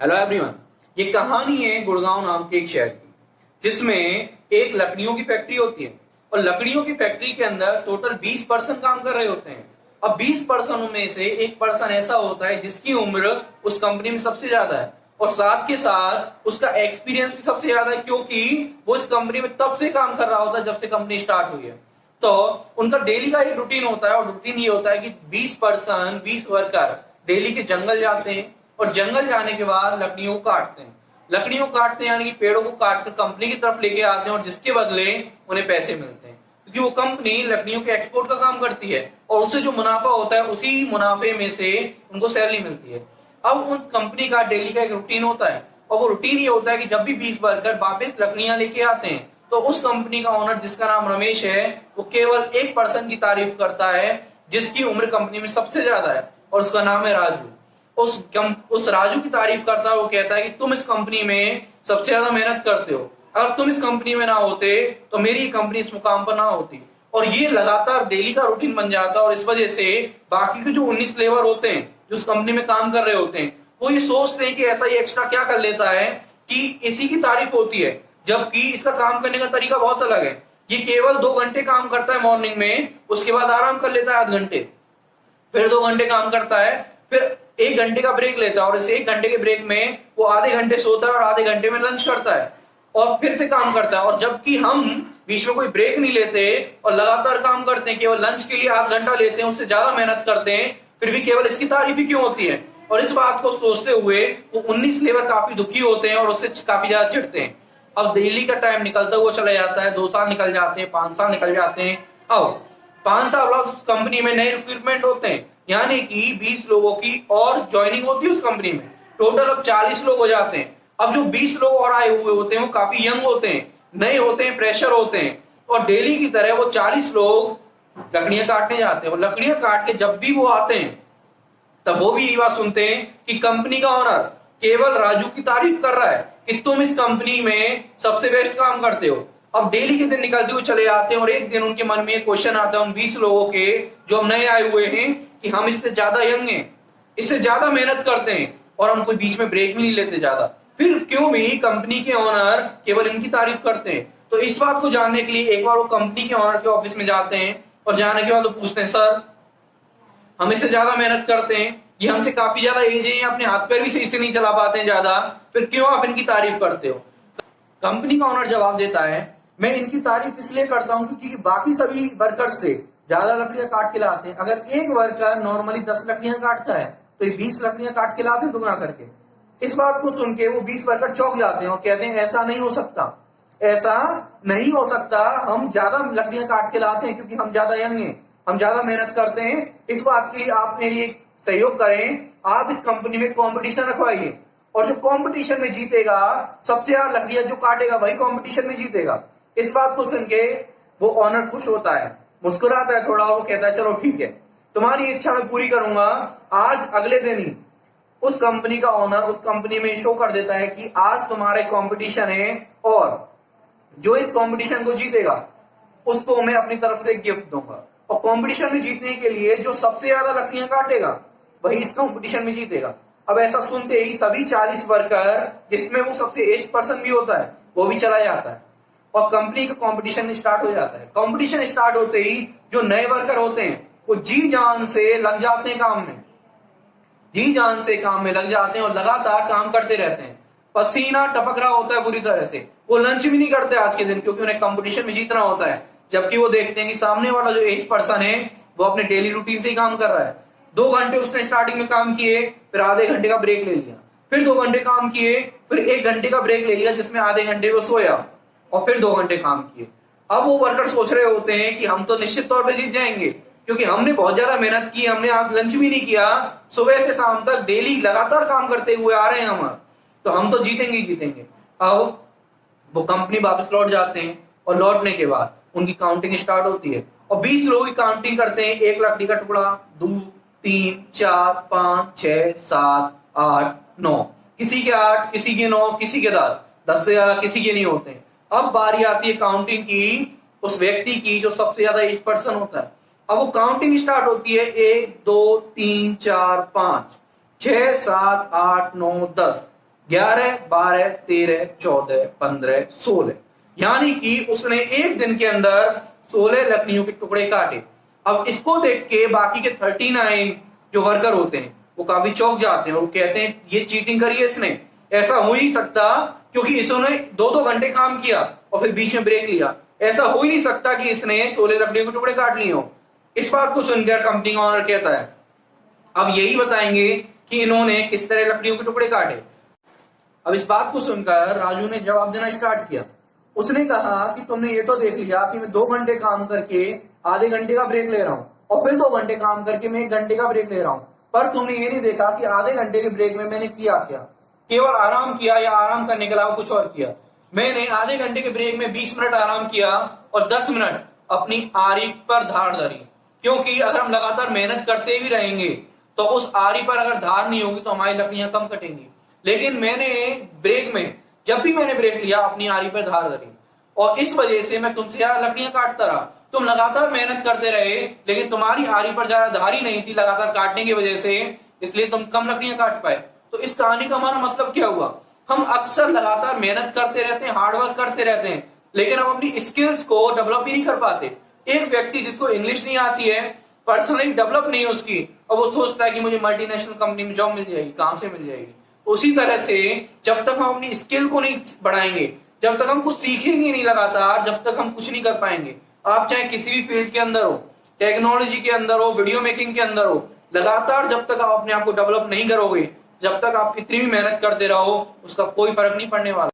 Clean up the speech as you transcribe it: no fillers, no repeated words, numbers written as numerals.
Hello everyone. ये कहानी है गुड़गांव नाम के एक शहर की, जिसमें एक लकड़ियों की फैक्ट्री होती है और लकड़ियों की फैक्ट्री के अंदर टोटल 20 पर्सन काम कर रहे होते हैं। अब 20 पर्सनों में से एक पर्सन ऐसा होता है जिसकी उम्र उस कंपनी में सबसे ज्यादा है और साथ के साथ उसका एक्सपीरियंस भी सबसे ज्यादा है, क्योंकि वो इस कंपनी में तब से काम कर रहा होता है जब से कंपनी स्टार्ट हुई है। तो उनका डेली का एक रूटीन होता है और रूटीन ये होता है कि 20 वर्कर डेली के जंगल जाते हैं और जंगल जाने के बाद लकड़ियों को काटते हैं। लकड़ियों को काटते हैं यानी कि पेड़ों को काटकर कंपनी की तरफ लेके आते हैं और जिसके बदले उन्हें पैसे मिलते हैं, क्योंकि वो कंपनी लकड़ियों के एक्सपोर्ट का काम करती है और उससे जो मुनाफा होता है उसी मुनाफे में से उनको सैलरी मिलती है। अब उन कंपनी का डेली का एक रूटीन होता है और वो रूटीन ये होता है कि जब भी 20 वर्कर वापस लकड़ियां लेके आते हैं तो उस कंपनी का ओनर, जिसका नाम रमेश है, वो केवल एक पर्सन की तारीफ करता है जिसकी उम्र कंपनी में सबसे ज्यादा है और उसका नाम है राजू। उस राजू की तारीफ करता है। वो कहता है कि तुम इस कंपनी में सबसे ज्यादा मेहनत करते हो, अगर तुम इस कंपनी में ना होते तो मेरी कंपनी इस मुकाम पर ना होती। और ये लगातार डेली का रूटीन बन जाता है और इस वजह से बाकी के जो 19 लेबर होते हैं जो उस कंपनी में काम कर रहे होते हैं वो ये सोचते हैं कि ऐसा ये एक्स्ट्रा क्या कर लेता है कि इसी की तारीफ होती है, जबकि इसका काम करने का तरीका बहुत अलग है। ये केवल 2 घंटे काम करता है मॉर्निंग में, उसके बाद आराम कर लेता है आध घंटे, फिर 2 घंटे काम करता है, फिर 1 घंटे का ब्रेक लेता है और इस 1 घंटे के ब्रेक में वो आधे घंटे सोता है और आधे घंटे में लंच करता है और फिर से काम करता है। और जबकि हम बीच में कोई ब्रेक नहीं लेते और लगातार काम करते हैं, केवल लंच के लिए आध घंटा लेते हैं, उससे ज्यादा मेहनत करते हैं, फिर भी केवल इसकी तारीफ ही क्यों होती है। और इस बात को सोचते हुए वो 19 लेबर काफी दुखी होते हैं और उससे काफी ज्यादा चिढ़ते हैं। अब दिल्ली का टाइम निकलता हुआ चला जाता है, 2 साल निकल जाते हैं, 5 साल निकल जाते हैं। अब 5 साल बाद उस कंपनी में नए रिक्रूटमेंट होते हैं, यानी कि 20 लोगों की और ज्वाइनिंग होती है उस कंपनी में। टोटल अब 40 लोग हो जाते हैं। अब जो 20 लोग और आए हुए होते हैं वो काफी यंग होते हैं, नए होते हैं, फ्रेशर होते हैं और डेली की तरह वो 40 लोग लकड़ियां काटने जाते हैं और लकड़ियां काट के जब भी वो आते हैं तब वो भी यही बात सुनते हैं कि कंपनी का ओनर केवल राजू की तारीफ कर रहा है कि तुम इस कंपनी में सबसे बेस्ट काम करते हो। अब डेली के दिन निकलते हुए चले जाते हैं और एक दिन उनके मन में एक क्वेश्चन आता है उन 20 लोगों के जो अब नए आए हुए हैं कि हम इससे ज्यादा यंग हैं, इससे ज्यादा मेहनत करते हैं और हम कोई बीच में ब्रेक भी नहीं लेते ज्यादा, फिर क्यों भी कंपनी के ओनर केवल इनकी तारीफ करते हैं। तो इस बात को जानने के लिए एक बार वो कंपनी के ओनर के ऑफिस में जाते हैं और जाने के बाद वो पूछते हैं, सर हम इससे ज्यादा मेहनत करते हैं, ये हमसे काफी ज्यादा एज है, अपने हाथ पैर भी सही से नहीं चला पाते हैं ज्यादा, फिर क्यों आप इनकी तारीफ करते हो। कंपनी का ओनर जवाब देता है, मैं इनकी तारीफ इसलिए करता हूं क्योंकि बाकी सभी वर्कर्स से ज्यादा लकड़ियां काट के लाते हैं। अगर एक वर्कर नॉर्मली 10 लकड़ियां काटता है तो ये 20 लकड़ियां काट के लाते हैं दुगना करके। इस बात को सुन के वो 20 वर्कर चौंक जाते हैं और कहते हैं ऐसा नहीं हो सकता, ऐसा नहीं हो सकता, हम ज्यादा लकड़ियां काट के लाते हैं क्योंकि हम ज्यादा यंग हैं, हम ज्यादा मेहनत करते हैं। इस बात के लिए आप मेरे लिए सहयोग करें, आप इस कंपनी में कंपटीशन रखवाइए और जो कंपटीशन में जीतेगा, सबसे ज्यादा लकड़ियां जो काटेगा वही कंपटीशन में जीतेगा। इस बात को सुन के वो ऑनर खुश होता है, मुस्कुराता है थोड़ा, वो कहता है चलो ठीक है, तुम्हारी इच्छा मैं पूरी करूंगा। आज अगले दिन ही उस कंपनी का ओनर उस कंपनी में शो कर देता है कि आज तुम्हारे कंपटीशन है और जो इस कंपटीशन को जीतेगा उसको मैं अपनी तरफ से गिफ्ट दूंगा। और कंपटीशन में जीतने के लिए जो सबसे ज्यादा लकड़ियां काटेगा वही इस कंपटीशन में जीतेगा। अब ऐसा सुनते ही सभी 40 वर्कर, जिसमें वो सबसे एज पर्सन भी होता है, वो भी चला जाता है और कंपनी का कंपटीशन स्टार्ट हो जाता है। कंपटीशन स्टार्ट होते ही जो नए वर्कर होते हैं वो जी जान से लग जाते हैं काम में, जी जान से काम में लग जाते हैं और लगातार काम करते रहते हैं। पसीना टपक रहा होता है बुरी तरह से, वो लंच भी नहीं करते आज के दिन क्योंकि उन्हें कंपटीशन में जीतना होता है। जबकि वो देखते हैं कि सामने वाला जो एज पर्सन है वो अपने डेली रूटीन से ही काम कर रहा है। 2 घंटे उसने स्टार्टिंग में काम किए, फिर आधे घंटे का ब्रेक ले लिया, फिर 2 घंटे काम किए, फिर 1 घंटे का ब्रेक ले लिया जिसमें आधे घंटे वो सोया और फिर 2 घंटे काम किए। अब वो वर्कर सोच रहे होते हैं कि हम तो निश्चित तौर पे जीत जाएंगे क्योंकि हमने बहुत ज्यादा मेहनत की, हमने आज लंच भी नहीं किया, सुबह से शाम तक डेली लगातार काम करते हुए आ रहे हैं हम, तो हम तो जीतेंगे ही जीतेंगे। अब वो कंपनी वापस लौट जाते हैं और लौटने के बाद उनकी काउंटिंग स्टार्ट होती है और 20 लोग की काउंटिंग करते हैं। 1 लकड़ी का टुकड़ा, 2 3 4 5 6 7 8 9, किसी के 8, किसी के 9, किसी के 10 से ज्यादा किसी के नहीं होते। अब बारी आती है काउंटिंग की उस व्यक्ति की जो सबसे ज्यादा एज पर्सन होता है। अब वो काउंटिंग स्टार्ट होती है, 1 2 3 4 5 6 7 8 9 10। 11, 12, 13, 14, 15, 16, यानी कि उसने एक दिन के अंदर 16 लकड़ियों के टुकड़े काटे। अब इसको देख के बाकी के 39 जो वर्कर होते हैं वो काफी चौंक जाते हैं और कहते हैं ये चीटिंग करी है इसने, ऐसा हो ही सकता, क्योंकि इसने 2-2 घंटे काम किया और फिर बीच में ब्रेक लिया, ऐसा हो ही नहीं सकता कि इसने 16 लकड़ियों के टुकड़े काट लिए हो। इस बात को सुनकर कंपनी का ऑनर कहता है अब यही बताएंगे कि इन्होंने किस तरह लकड़ियों के टुकड़े काटे। अब इस बात को सुनकर राजू ने जवाब देना स्टार्ट किया। उसने कहा कि तुमने ये तो देख लिया कि मैं 2 घंटे काम करके आधे घंटे का ब्रेक ले रहा हूं और फिर 2 घंटे काम करके मैं 1 घंटे का ब्रेक ले रहा हूं, पर तुमने ये नहीं देखा कि आधे घंटे के ब्रेक में मैंने किया क्या, केवल आराम किया या आराम करने के अलावा कुछ और किया। मैंने आधे घंटे के ब्रेक में 20 मिनट आराम किया और 10 मिनट अपनी आरी पर धार धरी, क्योंकि अगर हम लगातार मेहनत करते भी रहेंगे तो उस आरी पर अगर धार नहीं होगी तो हमारी लकड़ियां कम कटेंगी। लेकिन मैंने ब्रेक में, जब भी मैंने ब्रेक लिया, अपनी आरी पर धार धरी और इस वजह से मैं तुमसे यार लकड़ियां काटता रहा। तुम लगातार मेहनत करते रहे लेकिन तुम्हारी आरी पर ज्यादा धारी नहीं थी लगातार काटने की वजह से, इसलिए तुम कम लकड़ियां काट पाए। तो इस कहानी का हमारा मतलब क्या हुआ, हम अक्सर लगातार मेहनत करते रहते हैं, हार्डवर्क करते रहते हैं, लेकिन हम अपनी स्किल्स को डेवलप ही नहीं कर पाते। एक व्यक्ति जिसको इंग्लिश नहीं आती है, पर्सनली डेवलप नहीं है उसकी, और वो सोचता है कि मुझे मल्टीनेशनल कंपनी में जॉब मिल जाएगी, कहां से मिल जाएगी। उसी तरह से जब तक हम अपनी स्किल को नहीं बढ़ाएंगे, जब तक हम कुछ सीखेंगे नहीं लगातार, जब तक हम कुछ नहीं कर पाएंगे। आप चाहे किसी भी फील्ड के अंदर हो, टेक्नोलॉजी के अंदर हो, वीडियो मेकिंग के अंदर हो, लगातार जब तक आप अपने आप को डेवलप नहीं करोगे, जब तक आप कितनी भी मेहनत करते रहो, उसका कोई फर्क नहीं पड़ने वाला।